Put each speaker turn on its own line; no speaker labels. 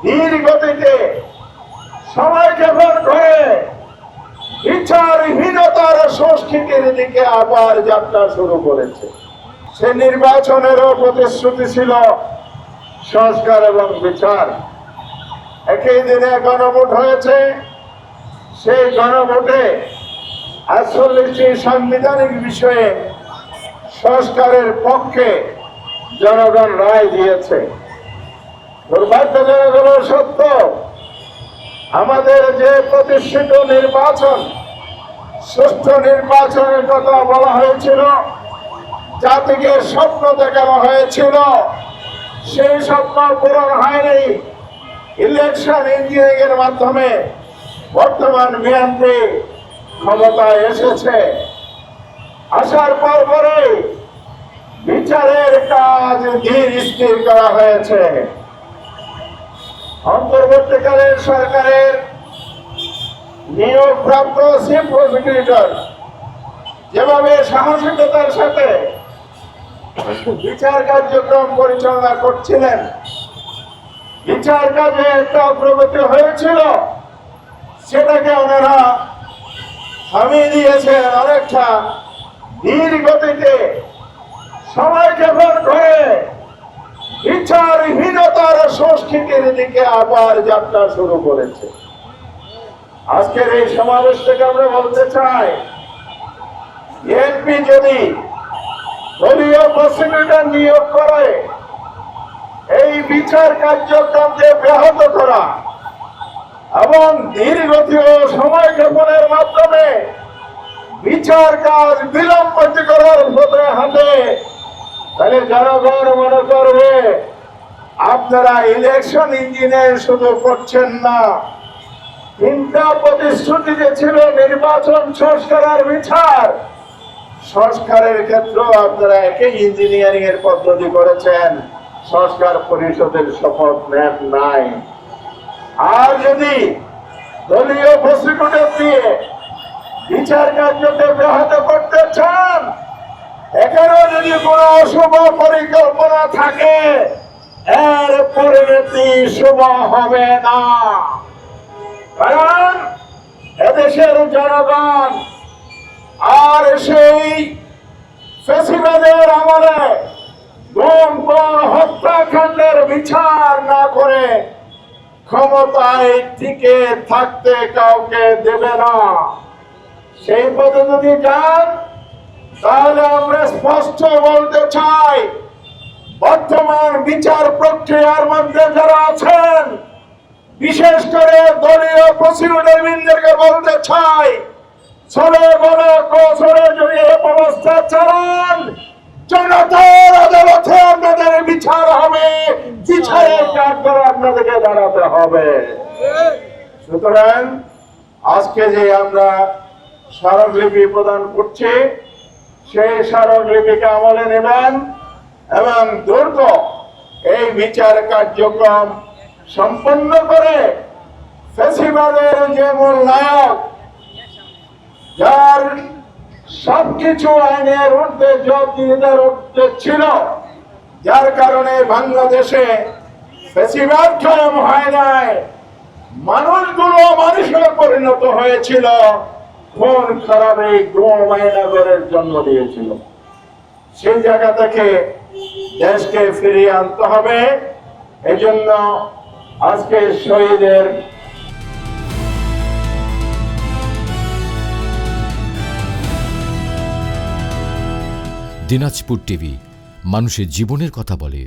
ধীর গতিতে সময়ক্ষেপণ করে বিচারহীনতার সংস্কৃতির দিকে আবার যাত্রা শুরু করেছে। সে নির্বাচনেরও প্রতিশ্রুতি ছিল সংস্কার এবং বিচার। একই দিনে গণভোট হয়েছে। সেই গণভোটে 48টি সাংবিধানিক বিষয়ে সংস্কারের পক্ষে জনগণ রায় দিয়েছে। দুর্ভাগ্যজনক হলো সত্য, আমাদের যে প্রতিষ্ঠিত নির্বাচন, সুষ্ঠু নির্বাচনের কথা বলা হয়েছিল, জাতিকে স্বপ্ন দেখানো হয়েছিল, সেই স্বপ্ন পূরণ হয়নি। ইলেকশন ইঞ্জিনিয়ারিং এর মাধ্যমে বর্তমান বিএনপি ক্ষমতায় এসেছে। আসার পরে বিচারের কাজ ধীর স্থির করা হয়েছে। অন্তর্বর্তীকালীন সরকারের নিয়োগপ্রাপ্ত চিফ প্রসিকিউটর যেভাবে সাহসিকতার সাথে বিচার কার্যক্রম পরিচালনা করছিলেন, বিচার কাজে একটা অগ্রগতি হয়েছিল, সেটাকে ওনারা থামিয়ে দিয়েছেন। অনেকটা ধীর গতিতে সময়ক্ষেপণ করে বিচারহীনতার সংস্কৃতির দিকে আবার যাত্রা শুরু করেছে। আজকের এই সমাবেশ থেকে আমরা বলতে চাই, বিএনপি যদি দলীয় প্রসিকিউটর নিয়োগ করে এই বিচার কার্যক্রমকে ব্যাহত করা এবং ধীরগতি ও সময়ক্ষেপণের মাধ্যমে বিচার কাজ বিলম্বিত করার পথে হাঁটে, তাহলে জনগণ মনে করবে আপনারা ইলেকশন ইঞ্জিনিয়ার শুধু করছেন না, তিনটা প্রতিশ্রুতি যে ছিল নির্বাচন, সংস্কার আর বিচার, সংস্কারের ক্ষেত্রেও আপনারা একই ইঞ্জিনিয়ারিং এর পদ্ধতি করেছেন, সংস্কার পরিষদের শপথ নেন নাই। আর যদি দলীয় প্রসিকিউটর দিয়ে বিচার কার্যকে ব্যাহত করতে চান, এখানেও যদি কোনো অশুভ পরিকল্পনা থাকে, এর পরিণতি শুভ হবে না। কারণ এদেশের জনগণ আর সেই ফ্যাসিবাদের আমলে গুম খুন হত্যাকাণ্ডের বিচার না করে ক্ষমতায় টিকে থাকতে কাউকে দেবে না। সেই পথে যদি যান, তাহলে আমরা স্পষ্ট বলতে চাই, বর্তমান বিচার প্রক্রিয়ার মধ্যে যারা আছেন, বিশেষ করে দলীয় প্রসিকিউটর বৃন্দকে বলতে চাই, ছলে বলে কৌশলে যদি এই ব্যবস্থা চালান, জনতার আদালতে আপনাদের বিচার হবে, বিচারের কাঠগড়ায় আপনাদেরকে দাঁড়াতে হবে। সুতরাং আজকে যে আমরা স্মারকলিপি প্রদান করছি, সেই স্মারকলিপিকে আমলে নেবেন এবং দ্রুত এই বিচার কার্যক্রম সম্পন্ন করে ফ্যাসিবাদের যে মূল নায়ক, যার সবকিছু আইনের ঊর্ধ্বে জবাবদিহিতার ঊর্ধ্বে ছিল, যার কারণে বাংলাদেশে ফ্যাসিবাদ কায়েম হয় নাই, মানুষগুলো মানুষে পরিণত হয়েছিল, খুন খারাপে গুম আইনাগরের জন্ম দিয়েছিল। সেই জায়গা থেকে দেশকে ফিরিয়ে আনতে হবে। এই জন্য আজকে শহীদের
দিনাজপুর টিভি মানুষের জীবনের কথা বলে।